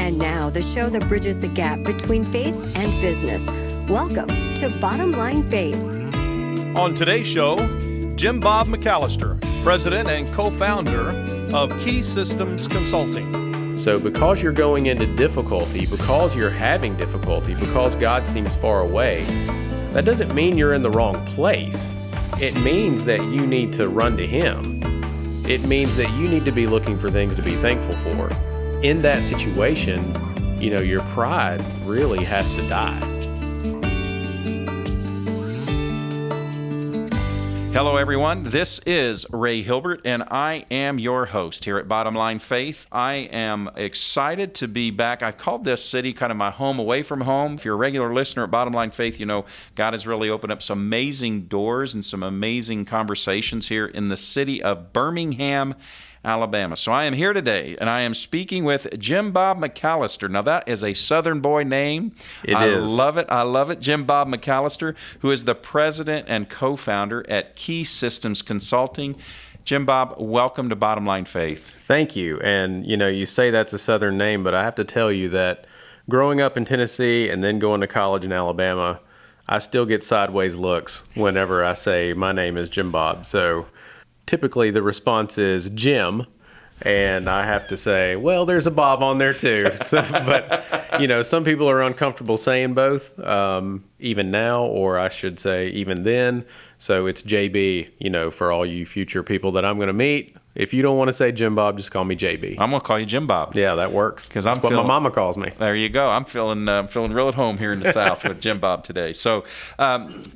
And now, the show that bridges the gap between faith and business. Welcome to Bottom Line Faith. On today's show, Jim Bob McAllister, president and co-founder of Key Systems Consulting. So because you're going into difficulty, because you're having difficulty, because God seems far away, that doesn't mean you're in the wrong place. It means that you need to run to Him. It means that you need to be looking for things to be thankful for. In that situation, your pride really has to die. Hello, everyone. This is Ray Hilbert, and I am your host here at Bottom Line Faith. I am excited to be back. I called this city kind of my home away from home. If you're a regular listener at Bottom Line Faith, God has really opened up some amazing doors and some amazing conversations here in the city of Birmingham, Alabama. So I am here today, and I am speaking with Jim Bob McAllister. Now, that is a Southern boy name. I love it. I love it. Jim Bob McAllister, who is the president and co-founder at Key Systems Consulting. Jim Bob, welcome to Bottom Line Faith. Thank you. And, you say that's a Southern name, but I have to tell you that growing up in Tennessee and then going to college in Alabama, I still get sideways looks whenever I say my name is Jim Bob. So typically the response is Jim, and I have to say, well, there's a Bob on there too. But, some people are uncomfortable saying both, even now, or I should say even then. So it's JB, for all you future people that I'm going to meet. If you don't want to say Jim Bob, just call me JB. I'm going to call you Jim Bob. Yeah, that works. Because that's what my mama calls me. There you go. I'm feeling real at home here in the South with Jim Bob today. So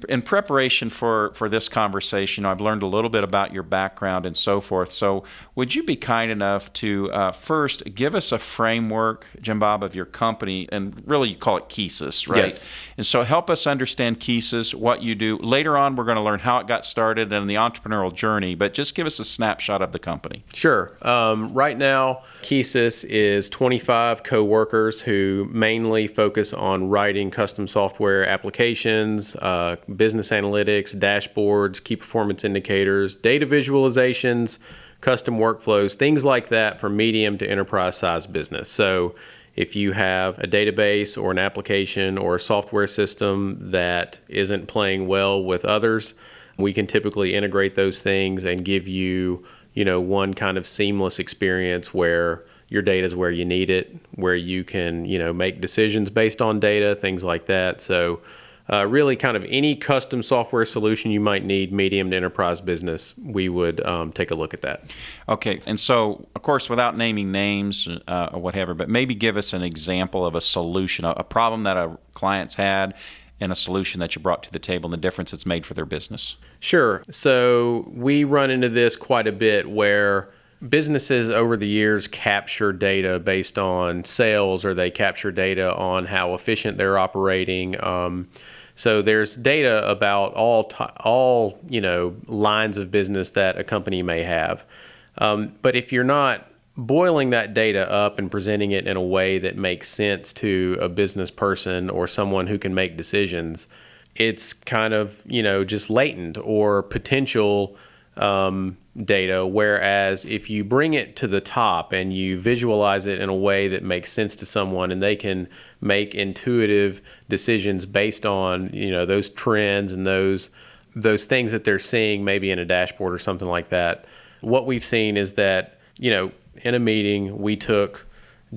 in preparation for this conversation, I've learned a little bit about your background and so forth. So would you be kind enough to first give us a framework, Jim Bob, of your company, and really you call it KeySys, right? Yes. And so help us understand KeySys, what you do. Later on, we're going to learn how it got started and the entrepreneurial journey, but just give us a snapshot of the company. Sure. Right now, KeySys is 25 co-workers who mainly focus on writing custom software applications, business analytics, dashboards, key performance indicators, data visualizations, custom workflows, things like that for medium to enterprise size business. So if you have a database or an application or a software system that isn't playing well with others, we can typically integrate those things and give you one kind of seamless experience where your data is where you need it, where you can, make decisions based on data, things like that. So really kind of any custom software solution you might need, medium to enterprise business, we would take a look at that. Okay. And so, of course, without naming names or whatever, but maybe give us an example of a solution, a problem that a client's had, and a solution that you brought to the table and the difference it's made for their business. Sure. So we run into this quite a bit where businesses over the years capture data based on sales, or they capture data on how efficient they're operating. So there's data about all lines of business that a company may have. But if you're not boiling that data up and presenting it in a way that makes sense to a business person or someone who can make decisions, it's kind of, just latent or potential data. Whereas if you bring it to the top and you visualize it in a way that makes sense to someone and they can make intuitive decisions based on, those trends and those things that they're seeing maybe in a dashboard or something like that, what we've seen is that, in a meeting, we took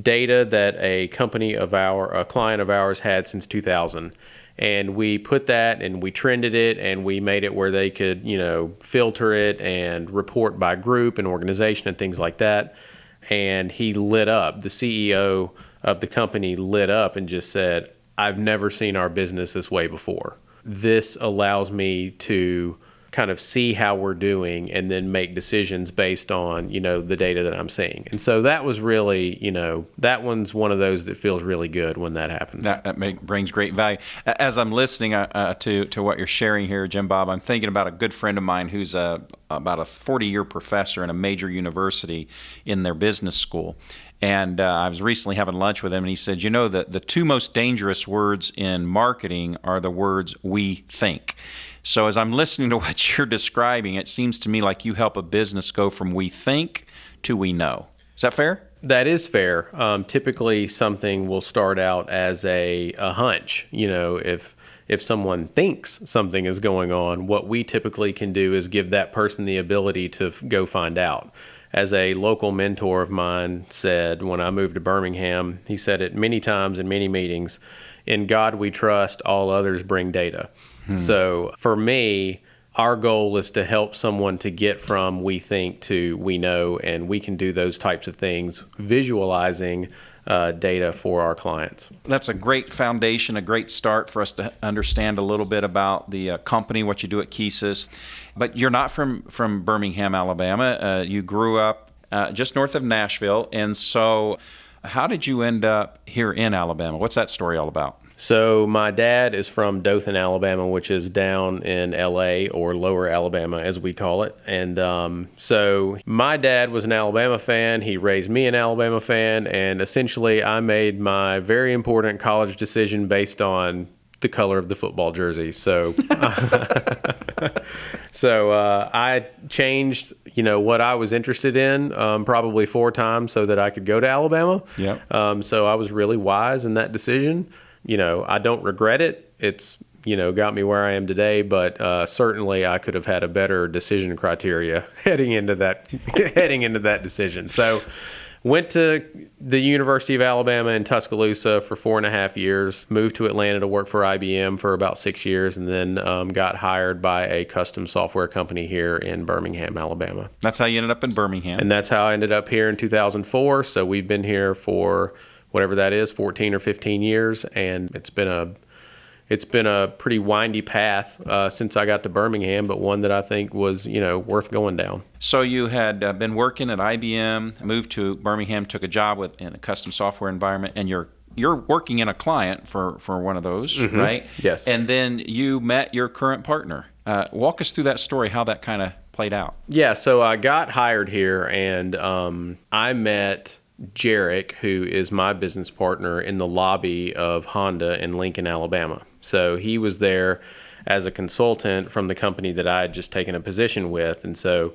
data that a client of ours had since 2000, and we put that and we trended it and we made it where they could, filter it and report by group and organization and things like that. And he lit up. The CEO of the company lit up and just said, "I've never seen our business this way before. This allows me to kind of see how we're doing and then make decisions based on, the data that I'm seeing." And so that was really, that one's one of those that feels really good when that happens. That brings great value. As I'm listening to what you're sharing here, Jim Bob, I'm thinking about a good friend of mine who's about a 40-year professor in a major university in their business school. And I was recently having lunch with him, and he said, the two most dangerous words in marketing are the words "we think." So as I'm listening to what you're describing, it seems to me like you help a business go from "we think" to "we know." Is that fair? That is fair. Typically, something will start out as a hunch. If someone thinks something is going on, what we typically can do is give that person the ability to go find out. As a local mentor of mine said when I moved to Birmingham, he said it many times in many meetings, "In God we trust, all others bring data." So for me, our goal is to help someone to get from we think to we know, and we can do those types of things, visualizing data for our clients. That's a great foundation, a great start for us to understand a little bit about the company, what you do at Keysys. But you're not from Birmingham, Alabama. You grew up just north of Nashville. And so how did you end up here in Alabama? What's that story all about? So my dad is from Dothan, Alabama, which is down in L.A. or Lower Alabama, as we call it. And so my dad was an Alabama fan. He raised me an Alabama fan. And essentially, I made my very important college decision based on the color of the football jersey. So I changed, what I was interested in probably 4 times so that I could go to Alabama. Yep. So I was really wise in that decision. I don't regret it. It's, got me where I am today, but certainly I could have had a better decision criteria heading into that decision. So went to the University of Alabama in Tuscaloosa for 4.5 years, moved to Atlanta to work for IBM for about 6 years, and then got hired by a custom software company here in Birmingham, Alabama. That's how you ended up in Birmingham. And that's how I ended up here in 2004. So we've been here for whatever that is, 14 or 15 years, and it's been a pretty windy path since I got to Birmingham, but one that I think was, worth going down. So you had been working at IBM, moved to Birmingham, took a job in a custom software environment, and you're working in a client for one of those, Mm-hmm. right? Yes. And then you met your current partner. Walk us through that story, how that kind of played out. Yeah, so I got hired here, and I met Jarek, who is my business partner, in the lobby of Honda in Lincoln, Alabama. So he was there as a consultant from the company that I had just taken a position with. And so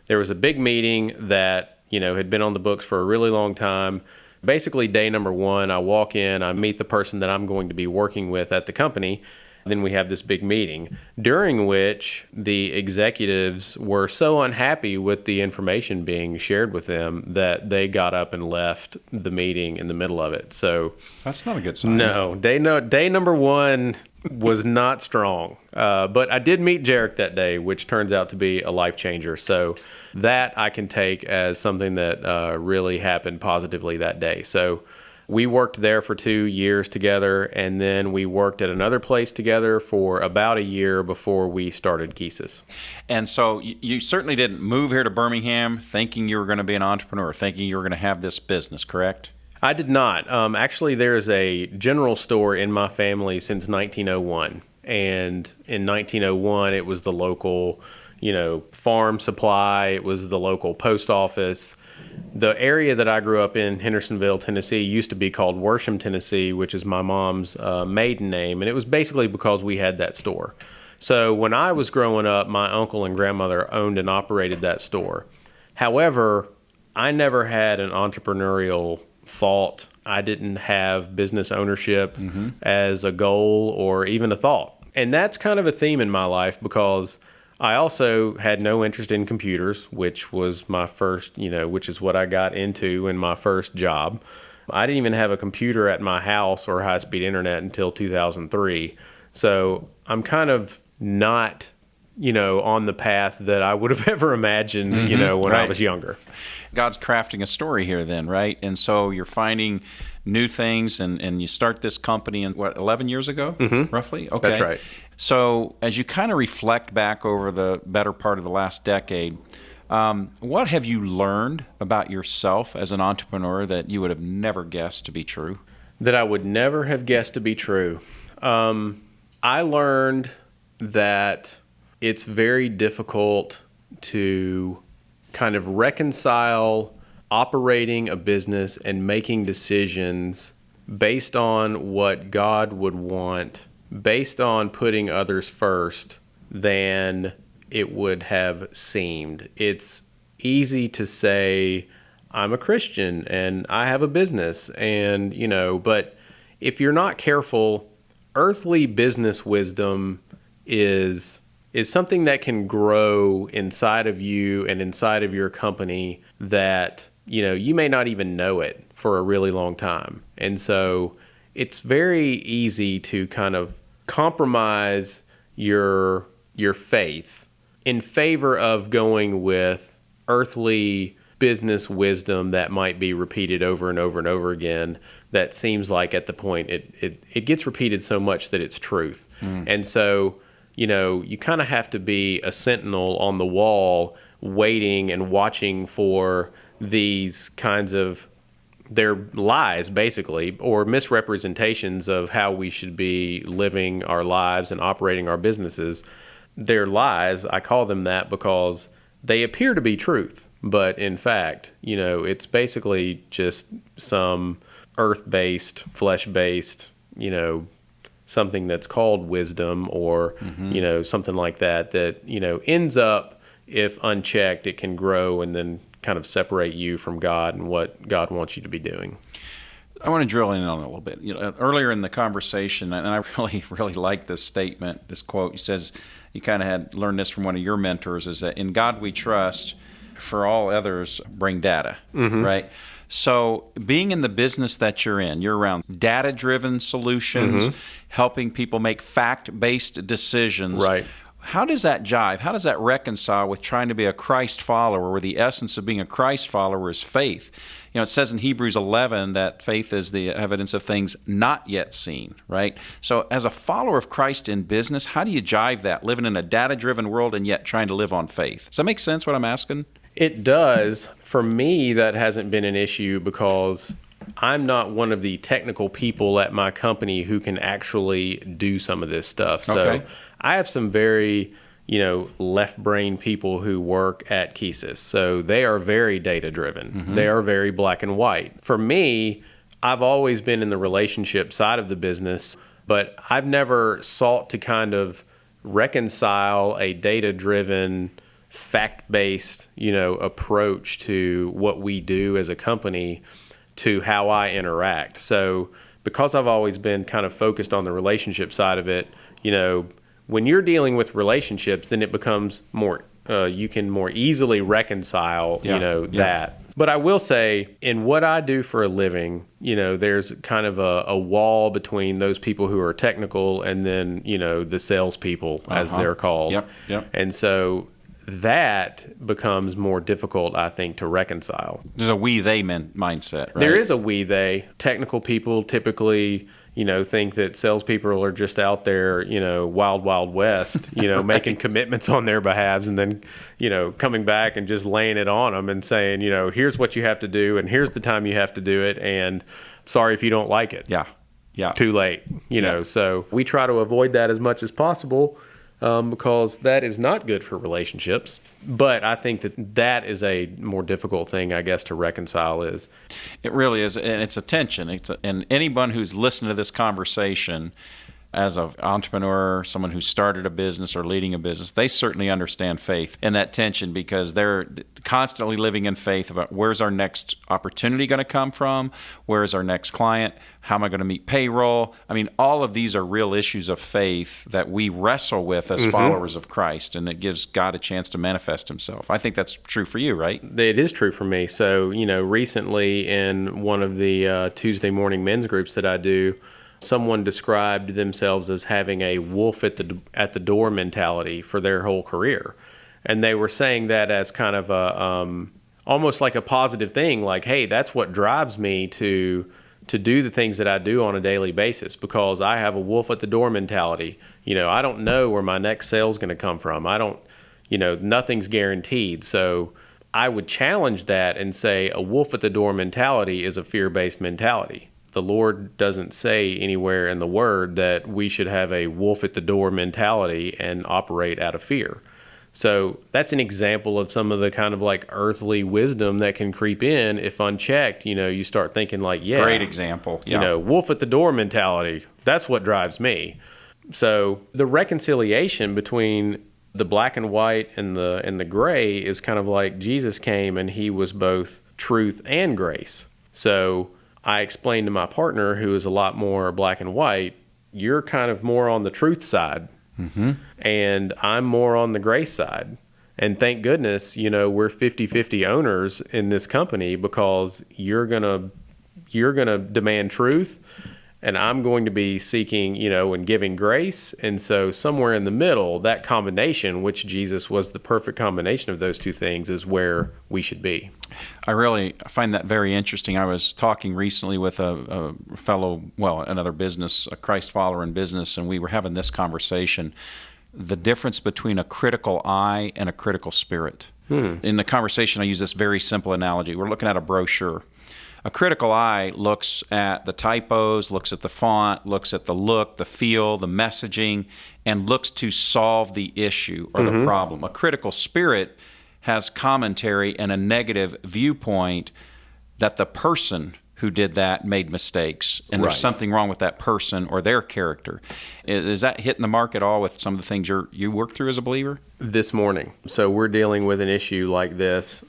there was a big meeting that, had been on the books for a really long time. Basically, day number 1, I walk in, I meet the person that I'm going to be working with at the company. Then we have this big meeting, during which the executives were so unhappy with the information being shared with them that they got up and left the meeting in the middle of it. So That's not a good sign. no, day number 1 was not strong. But I did meet Jarek that day, which turns out to be a life changer. So that I can take as something that really happened positively that day. So we worked there for 2 years together, and then we worked at another place together for about a year before we started Keysys. And so you certainly didn't move here to Birmingham thinking you were going to be an entrepreneur, thinking you were going to have this business, correct? I did not. Actually, there's a general store in my family since 1901. And in 1901, it was the local, farm supply. It was the local post office. The area that I grew up in, Hendersonville, Tennessee, used to be called Worsham, Tennessee, which is my mom's maiden name. And it was basically because we had that store. So when I was growing up, my uncle and grandmother owned and operated that store. However, I never had an entrepreneurial thought. I didn't have business ownership as a goal or even a thought. And that's kind of a theme in my life because I also had no interest in computers, which was my first, which is what I got into in my first job. I didn't even have a computer at my house or high-speed internet until 2003. So I'm kind of not, on the path that I would have ever imagined, when I was younger. God's crafting a story here then, right? And so you're finding new things, and you start this company in, 11 years ago, roughly? Okay. That's right. So as you kind of reflect back over the better part of the last decade, what have you learned about yourself as an entrepreneur that you would have never guessed to be true? That I would never have guessed to be true. I learned that it's very difficult to kind of reconcile operating a business and making decisions based on what God would want, based on putting others first, than it would have seemed. It's easy to say, I'm a Christian and I have a business, and, but if you're not careful, earthly business wisdom is something that can grow inside of you and inside of your company that, you may not even know it for a really long time. And so it's very easy to kind of compromise your faith in favor of going with earthly business wisdom that might be repeated over and over and over again, that seems like at the point it gets repeated so much that it's truth. And so, you kind of have to be a sentinel on the wall, waiting and watching for these kinds of their lies, basically, or misrepresentations of how we should be living our lives and operating our businesses. They're lies. I call them that because they appear to be truth, but in fact, it's basically just some earth-based, flesh-based, something that's called wisdom or, something like that ends up, if unchecked, it can grow and then kind of separate you from God and what God wants you to be doing. I want to drill in on it a little bit. Earlier in the conversation, and I really like this statement, this quote. He says, you kind of had learned this from one of your mentors, is that in God we trust, for all others bring data, right? So being in the business that you're in, you're around data-driven solutions, helping people make fact-based decisions. Right. How does that jive? How does that reconcile with trying to be a Christ follower, where the essence of being a Christ follower is faith? It says in Hebrews 11 that faith is the evidence of things not yet seen, right? So as a follower of Christ in business, how do you jive that, living in a data-driven world and yet trying to live on faith? Does that make sense, what I'm asking? It does. For me, that hasn't been an issue because I'm not one of the technical people at my company who can actually do some of this stuff. So I have some very, left brain people who work at Keysys. So they are very data driven. They are very black and white. For me, I've always been in the relationship side of the business, but I've never sought to kind of reconcile a data driven, fact-based, approach to what we do as a company to how I interact. So because I've always been kind of focused on the relationship side of it, when you're dealing with relationships, then it becomes more, you can more easily reconcile, that. But I will say, in what I do for a living, there's kind of a wall between those people who are technical and then, the salespeople, as they're called. Yep. And so that becomes more difficult, I think, to reconcile. There's a we-they mindset, right? There is a we-they. Technical people typically, think that salespeople are just out there, wild, wild west, right, making commitments on their behalves and then, coming back and just laying it on them and saying, here's what you have to do and here's the time you have to do it and sorry if you don't like it. Yeah. Too late, So we try to avoid that as much as possible. Because that is not good for relationships. But I think that is a more difficult thing, I guess, to reconcile is. It really is, and it's a tension. And anyone who's listened to this conversation as an entrepreneur, someone who started a business or leading a business, they certainly understand faith and that tension because they're constantly living in faith about where's our next opportunity going to come from, where's our next client, how am I going to meet payroll? I mean, all of these are real issues of faith that we wrestle with as followers of Christ, and it gives God a chance to manifest himself. I think that's true for you, right? It is true for me. So, recently in one of the Tuesday morning men's groups that I do, someone described themselves as having a wolf at the door mentality for their whole career. And they were saying that as kind of a almost like a positive thing, like, hey, that's what drives me to do the things that I do on a daily basis because I have a wolf at the door mentality. I don't know where my next sale is going to come from. I don't, nothing's guaranteed. So I would challenge that and say a wolf at the door mentality is a fear-based mentality. The Lord doesn't say anywhere in the Word that we should have a wolf at the door mentality and operate out of fear. So that's an example of some of the kind of like earthly wisdom that can creep in if unchecked. You start thinking like, great example. Yeah. Wolf at the door mentality. That's what drives me. So the reconciliation between the black and white and the gray is kind of like Jesus came and he was both truth and grace. So I explained to my partner, who is a lot more black and white, you're kind of more on the truth side, and I'm more on the grace side. And thank goodness, we're 50-50 owners in this company, because you're gonna demand truth, and I'm going to be seeking, and giving grace. And so somewhere in the middle, that combination, which Jesus was the perfect combination of those two things, is where we should be. I really find that very interesting. I was talking recently with a fellow, another business, a Christ follower in business, and we were having this conversation. The difference between a critical eye and a critical spirit. In the conversation, I use this very simple analogy. We're looking at a brochure. A critical eye looks at the typos, looks at the font, looks at the look, the feel, the messaging, and looks to solve the issue or the problem. A critical spirit has commentary and a negative viewpoint that the person who did that made mistakes, and there's something wrong with that person or their character. Is that hitting the mark at all with some of the things you work through as a believer? This morning. So we're dealing with an issue like this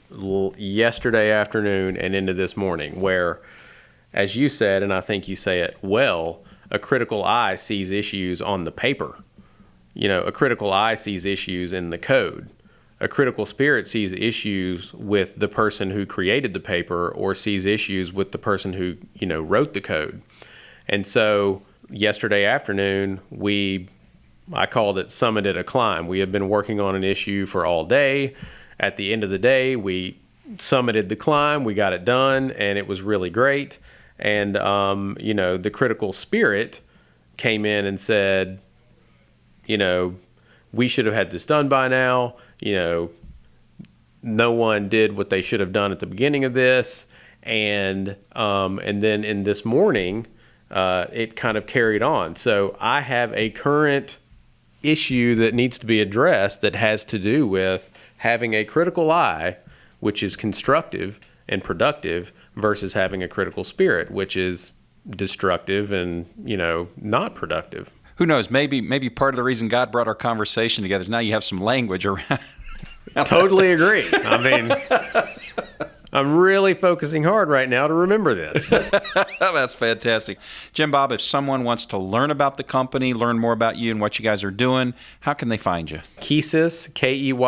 yesterday afternoon and into this morning, where, as you said, and I think you say it well, a critical eye sees issues on the paper. A critical eye sees issues in the code. A critical spirit sees issues with the person who created the paper, or sees issues with the person who, wrote the code. And so yesterday afternoon, I called it summited a climb. We had been working on an issue for all day. At the end of the day, we summited the climb. We got it done, and it was really great. And, the critical spirit came in and said, we should have had this done by now. No one did what they should have done at the beginning of this. And then in this morning, it kind of carried on. So I have a current issue that needs to be addressed that has to do with having a critical eye, which is constructive and productive, versus having a critical spirit, which is destructive and, not productive. Who knows? Maybe part of the reason God brought our conversation together is now you have some language around. Totally agree. I mean, I'm really focusing hard right now to remember this. That's fantastic. Jim Bob, if someone wants to learn about the company, learn more about you and what you guys are doing, how can they find you? Keysys, KEYSYS.io.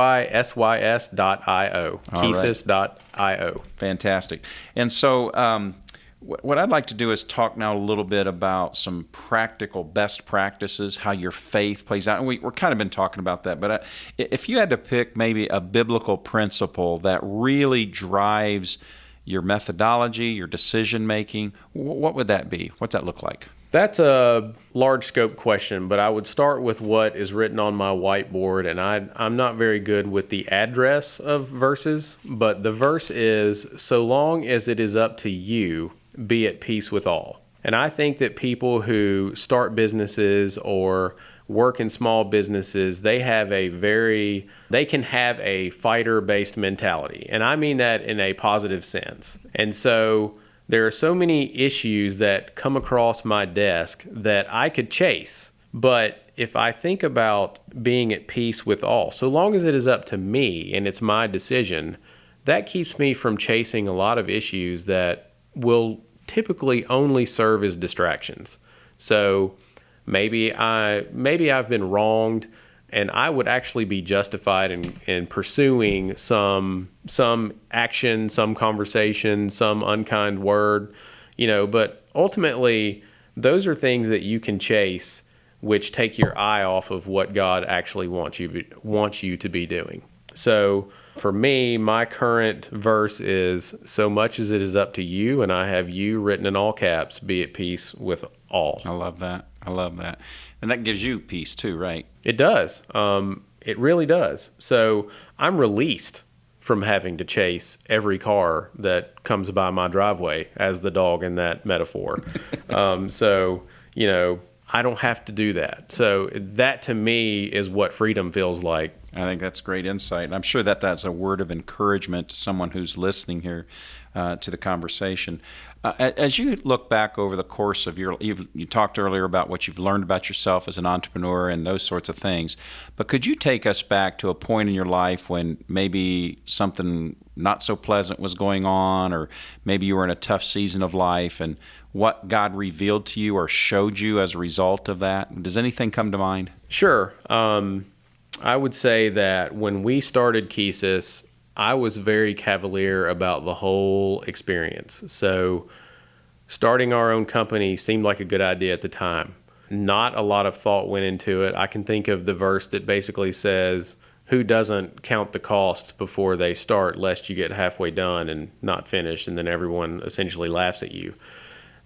Keysys.io. Fantastic. And so what I'd like to do is talk now a little bit about some practical best practices, how your faith plays out. And we're kind of been talking about that. But if you had to pick maybe a biblical principle that really drives your methodology, your decision-making, what would that be? What's that look like? That's a large scope question, but I would start with what is written on my whiteboard. And I'm not very good with the address of verses, but the verse is, so long as it is up to you, be at peace with all. And I think that people who start businesses or work in small businesses, they can have a fighter-based mentality. And I mean that in a positive sense. And so there are so many issues that come across my desk that I could chase. But if I think about being at peace with all, so long as it is up to me and it's my decision, that keeps me from chasing a lot of issues that will typically only serve as distractions. So maybe I've been wronged, and I would actually be justified in pursuing some action, some conversation, some unkind word, but ultimately those are things that you can chase, which take your eye off of what God actually wants you to be doing. So for me, my current verse is, so much as it is up to you, and I have you written in all caps, be at peace with all. I love that. And that gives you peace too, right? It does. It really does. So I'm released from having to chase every car that comes by my driveway, as the dog in that metaphor. I don't have to do that. So that to me is what freedom feels like. I think that's great insight. And I'm sure that that's a word of encouragement to someone who's listening here to the conversation. As you look back over the course of you talked earlier about what you've learned about yourself as an entrepreneur and those sorts of things, but could you take us back to a point in your life when maybe something not so pleasant was going on, or maybe you were in a tough season of life, and what God revealed to you or showed you as a result of that? Does anything come to mind? Sure. I would say that when we started Kesis, I was very cavalier about the whole experience. So starting our own company seemed like a good idea at the time. Not a lot of thought went into it. I can think of the verse that basically says, who doesn't count the cost before they start, lest you get halfway done and not finished, and then everyone essentially laughs at you.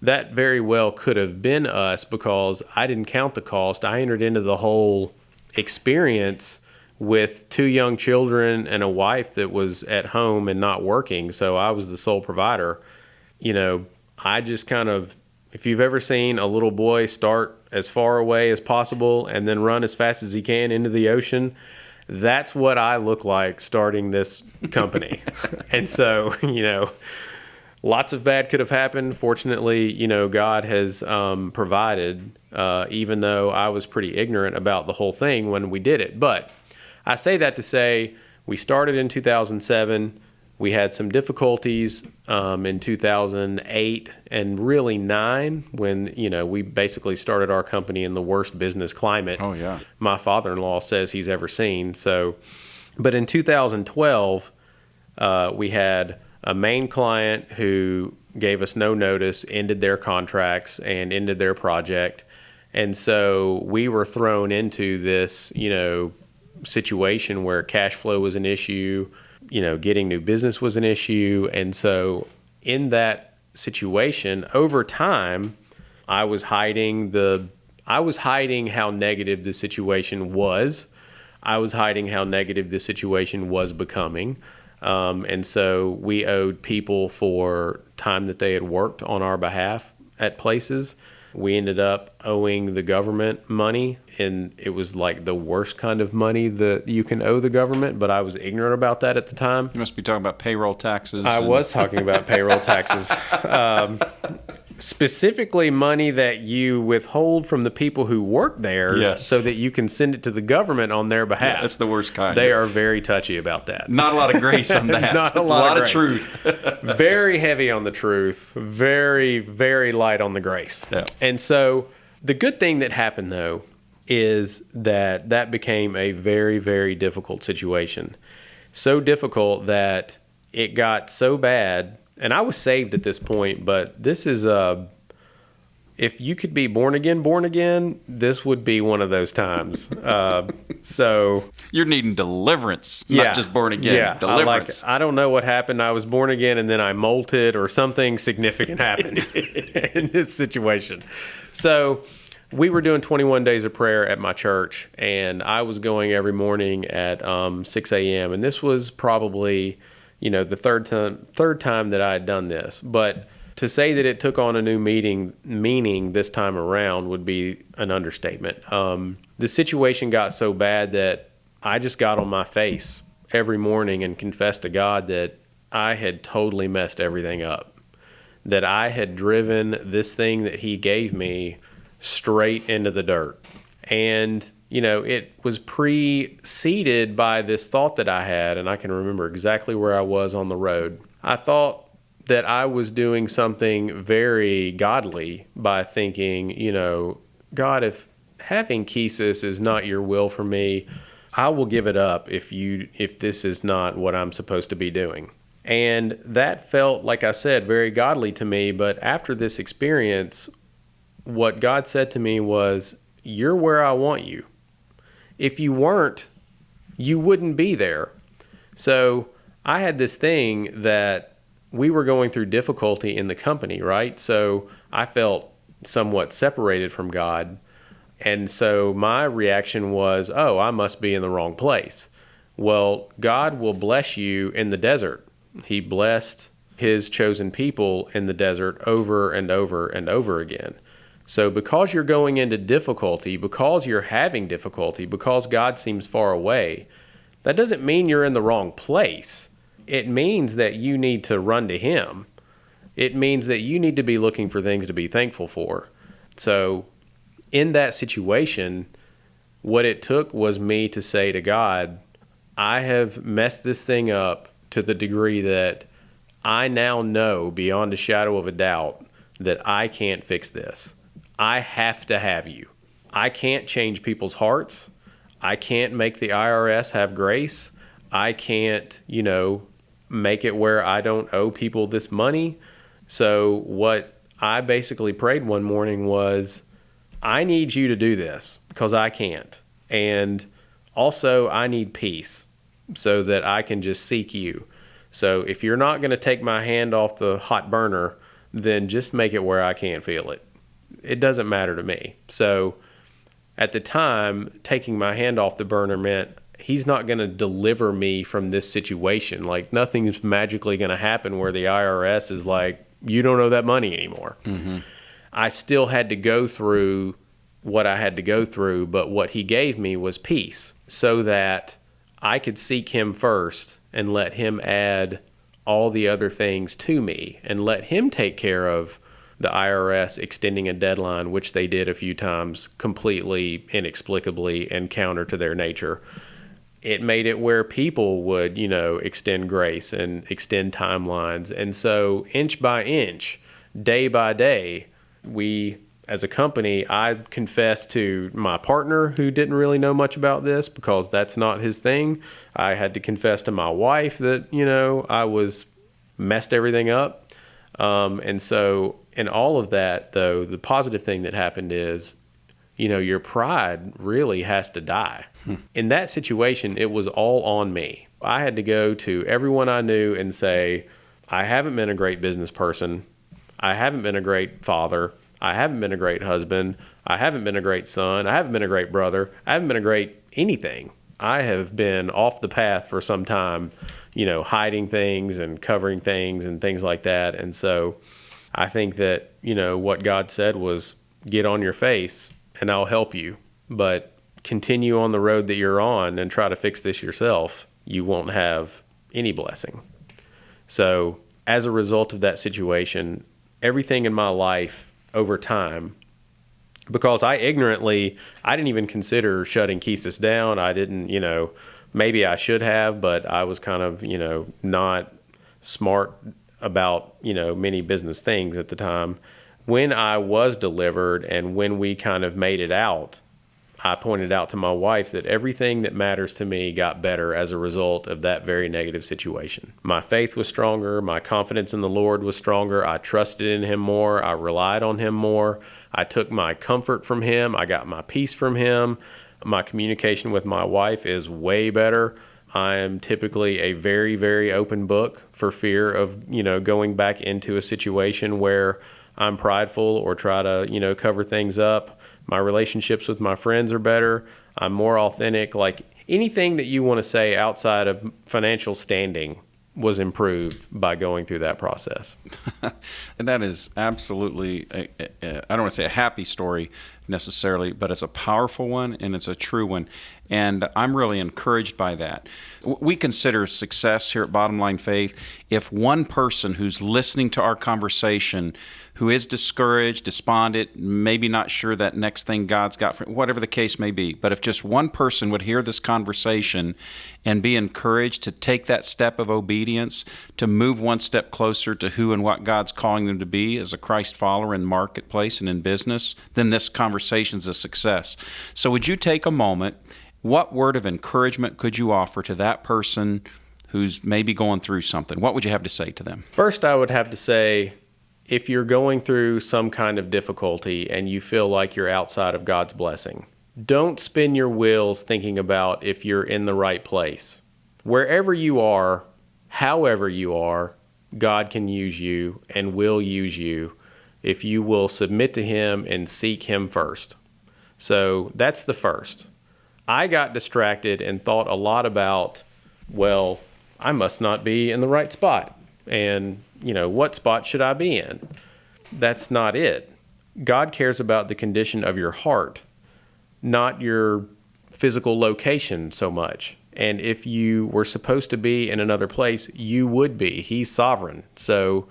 That very well could have been us, because I didn't count the cost. I entered into the whole experience with 2 young children and a wife that was at home and not working, so I was the sole provider. I just kind of, if you've ever seen a little boy start as far away as possible and then run as fast as he can into the ocean, that's what I look like starting this company. And so, lots of bad could have happened. Fortunately, God has provided, even though I was pretty ignorant about the whole thing when we did it. But I say that to say we started in 2007. We had some difficulties in 2008 and really 2009 when, we basically started our company in the worst business climate my father-in-law says he's ever seen. So, but in 2012, we had a main client who gave us no notice, ended their contracts, and ended their project. And so we were thrown into this, situation where cash flow was an issue, getting new business was an issue. And so in that situation, over time, I was hiding how negative the situation was. I was hiding how negative the situation was becoming. And so we owed people for time that they had worked on our behalf at places. We ended up owing the government money, and it was like the worst kind of money that you can owe the government, but I was ignorant about that at the time. You must be talking about payroll taxes. I was talking about payroll taxes. Specifically money that you withhold from the people who work there so that you can send it to the government on their behalf. Yeah, that's the worst kind. They are very touchy about that. Not a lot of grace on that. Not a lot of truth. Very heavy on the truth. Very, very light on the grace. Yeah. And so the good thing that happened, though, is that became a very, very difficult situation. So difficult that it got so bad. And I was saved at this point, but this is if you could be born again, this would be one of those times. So you're needing deliverance, not just born again. Yeah, deliverance. I don't know what happened. I was born again, and then I molted, or something significant happened in this situation. So we were doing 21 days of prayer at my church, and I was going every morning at 6 a.m. And this was probably the third time that I had done this. But to say that it took on a new meaning this time around would be an understatement. The situation got so bad that I just got on my face every morning and confessed to God that I had totally messed everything up, that I had driven this thing that He gave me straight into the dirt. And it was preceded by this thought that I had, and I can remember exactly where I was on the road. I thought that I was doing something very godly by thinking, God, if having Kesis is not your will for me, I will give it up if this is not what I'm supposed to be doing. And that felt, like I said, very godly to me. But after this experience, what God said to me was, you're where I want you. If you weren't, you wouldn't be there. So I had this thing that we were going through difficulty in the company, right? So I felt somewhat separated from God. And so my reaction was, oh, I must be in the wrong place. Well, God will bless you in the desert. He blessed His chosen people in the desert over and over and over again. So because you're going into difficulty, because you're having difficulty, because God seems far away, that doesn't mean you're in the wrong place. It means that you need to run to Him. it means that you need to be looking for things to be thankful for. So in that situation, what it took was me to say to God, I have messed this thing up to the degree that I now know beyond a shadow of a doubt that I can't fix this. I have to have you. I can't change people's hearts. I can't make the IRS have grace. I can't, make it where I don't owe people this money. So what I basically prayed one morning was, I need you to do this because I can't. And also I need peace so that I can just seek you. So if you're not going to take my hand off the hot burner, then just make it where I can't feel it. It doesn't matter to me. So at the time, taking my hand off the burner meant he's not going to deliver me from this situation. Like, nothing's magically going to happen where the IRS is like, you don't owe that money anymore. Mm-hmm. I still had to go through what I had to go through, but what he gave me was peace so that I could seek him first and let him add all the other things to me and let him take care of the IRS extending a deadline, which they did a few times completely inexplicably and counter to their nature. It made it where people would, extend grace and extend timelines. And so inch by inch, day by day, we, as a company, I confessed to my partner who didn't really know much about this because that's not his thing. I had to confess to my wife that, I was messed everything up. And so in all of that, though, the positive thing that happened is, your pride really has to die. In that situation, it was all on me. I had to go to everyone I knew and say, I haven't been a great business person. I haven't been a great father. I haven't been a great husband. I haven't been a great son. I haven't been a great brother. I haven't been a great anything. I have been off the path for some time, hiding things and covering things and things like that. And so I think that, what God said was, get on your face and I'll help you. But continue on the road that you're on and try to fix this yourself. You won't have any blessing. So as a result of that situation, everything in my life over time, because I didn't even consider shutting Kesis down. I didn't, maybe I should have, but I was kind of, not smart about, many business things at the time. When I was delivered and when we kind of made it out, I pointed out to my wife that everything that matters to me got better as a result of that very negative situation. My faith was stronger. My confidence in the Lord was stronger. I trusted in him more. I relied on him more. I took my comfort from him. I got my peace from him. My communication with my wife is way better. I am typically a very, very open book for fear of, going back into a situation where I'm prideful or try to, cover things up. My relationships with my friends are better. I'm more authentic. Like, anything that you want to say outside of financial standing was improved by going through that process. And that is absolutely, I don't want to say a happy story necessarily, but it's a powerful one and it's a true one. And I'm really encouraged by that. We consider success here at Bottom Line Faith if one person who's listening to our conversation, who is discouraged, despondent, maybe not sure that next thing God's got for whatever the case may be, but if just one person would hear this conversation and be encouraged to take that step of obedience, to move one step closer to who and what God's calling them to be as a Christ follower in marketplace and in business, then this conversation's a success. So would you take a moment? What word of encouragement could you offer to that person who's maybe going through something? What would you have to say to them? First, I would have to say, if you're going through some kind of difficulty and you feel like you're outside of God's blessing, don't spin your wheels thinking about if you're in the right place. Wherever you are, however you are, God can use you and will use you if you will submit to him and seek him first. So that's the first. I got distracted and thought a lot about, well, I must not be in the right spot. And, what spot should I be in? That's not it. God cares about the condition of your heart, not your physical location so much. And if you were supposed to be in another place, you would be. He's sovereign. So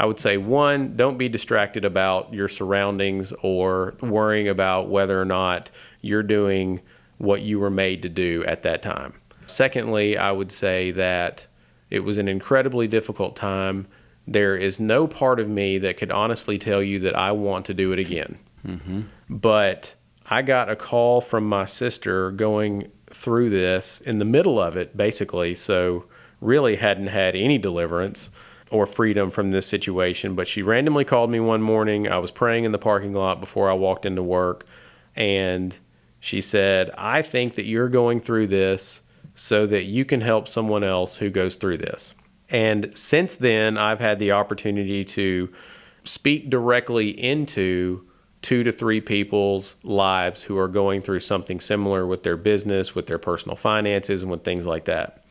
I would say, one, don't be distracted about your surroundings or worrying about whether or not you're doing what you were made to do at that time. Secondly, I would say that it was an incredibly difficult time. There is no part of me that could honestly tell you that I want to do it again. Mm-hmm. But I got a call from my sister going through this in the middle of it, basically, so really hadn't had any deliverance or freedom from this situation. But she randomly called me one morning. I was praying in the parking lot before I walked into work, and she said, I think that you're going through this so that you can help someone else who goes through this. And since then, I've had the opportunity to speak directly into 2 to 3 people's lives who are going through something similar with their business, with their personal finances, and with things like that.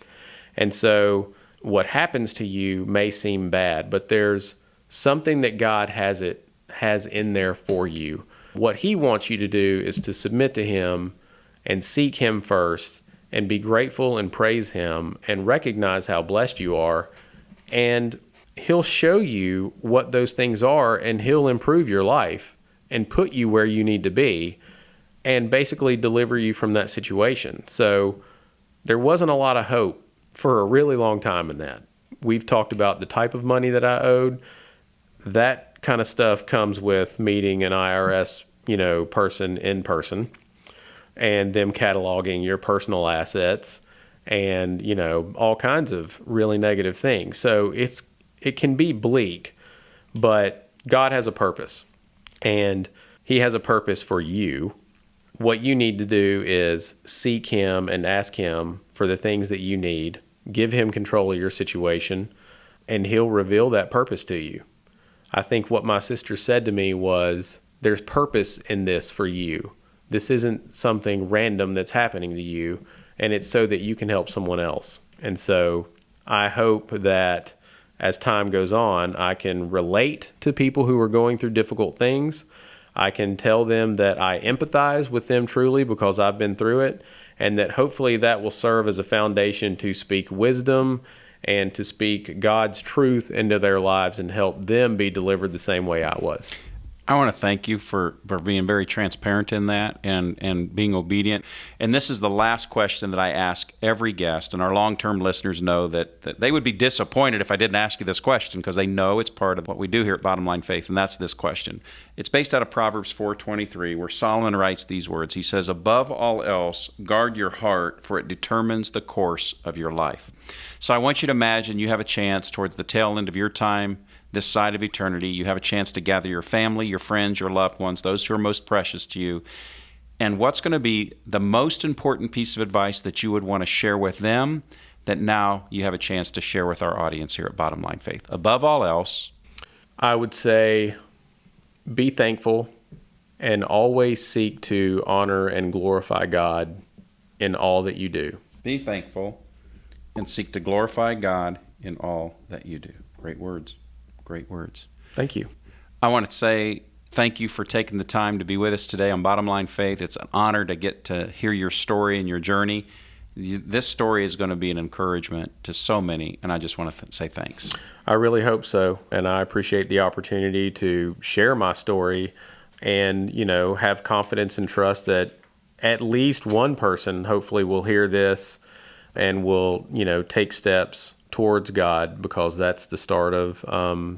And so what happens to you may seem bad, but there's something that God has in there for you. What he wants you to do is to submit to him and seek him first and be grateful and praise him and recognize how blessed you are. And he'll show you what those things are, and he'll improve your life and put you where you need to be and basically deliver you from that situation. So there wasn't a lot of hope for a really long time in that. We've talked about the type of money that I owed. That kind of stuff comes with meeting an IRS, person in person, and them cataloging your personal assets and, all kinds of really negative things. So it can be bleak, but God has a purpose, and he has a purpose for you. What you need to do is seek him and ask him for the things that you need. Give him control of your situation, and he'll reveal that purpose to you. I think what my sister said to me was, there's purpose in this for you. This isn't something random that's happening to you, and it's so that you can help someone else. And so I hope that as time goes on, I can relate to people who are going through difficult things. I can tell them that I empathize with them truly because I've been through it, and that hopefully that will serve as a foundation to speak wisdom and to speak God's truth into their lives and help them be delivered the same way I was. I want to thank you for being very transparent in that and being obedient. And this is the last question that I ask every guest, and our long-term listeners know that they would be disappointed if I didn't ask you this question, because they know it's part of what we do here at Bottom Line Faith, and that's this question. It's based out of Proverbs 4:23, where Solomon writes these words. He says, above all else, guard your heart, for it determines the course of your life. So I want you to imagine you have a chance towards the tail end of your time this side of eternity. You have a chance to gather your family, your friends, your loved ones, those who are most precious to you. And what's going to be the most important piece of advice that you would want to share with them that now you have a chance to share with our audience here at Bottom Line Faith? Above all else, I would say be thankful and always seek to honor and glorify God in all that you do. Be thankful and seek to glorify God in all that you do. Great words. Great words. Thank you. I want to say thank you for taking the time to be with us today on Bottom Line Faith. It's an honor to get to hear your story and your journey. This story is going to be an encouragement to so many, and I just want to say thanks. I really hope so, and I appreciate the opportunity to share my story and, have confidence and trust that at least one person hopefully will hear this and will, take steps towards God, because that's the start of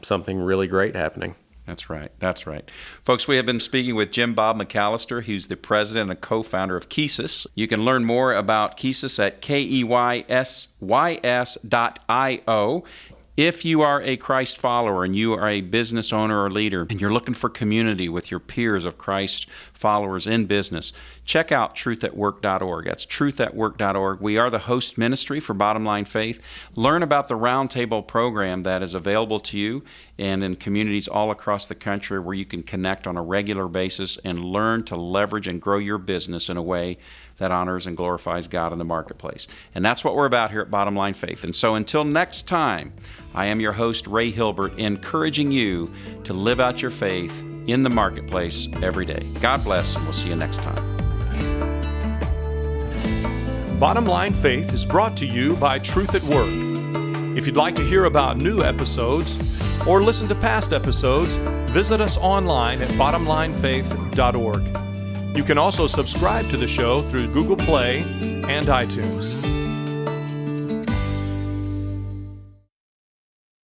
something really great happening. That's right. That's right. Folks, we have been speaking with Jim Bob McAllister, who's the president and co-founder of Keysys. You can learn more about Keysys at keysys.io. If you are a Christ follower and you are a business owner or leader and you're looking for community with your peers of Christ followers in business, check out truthatwork.org. That's truthatwork.org. We are the host ministry for Bottom Line Faith. Learn about the Roundtable program that is available to you and in communities all across the country where you can connect on a regular basis and learn to leverage and grow your business in a way that honors and glorifies God in the marketplace. And that's what we're about here at Bottom Line Faith. And so until next time, I am your host, Ray Hilbert, encouraging you to live out your faith in the marketplace every day. God bless, and we'll see you next time. Bottom Line Faith is brought to you by Truth at Work. If you'd like to hear about new episodes or listen to past episodes, visit us online at bottomlinefaith.org. You can also subscribe to the show through Google Play and iTunes.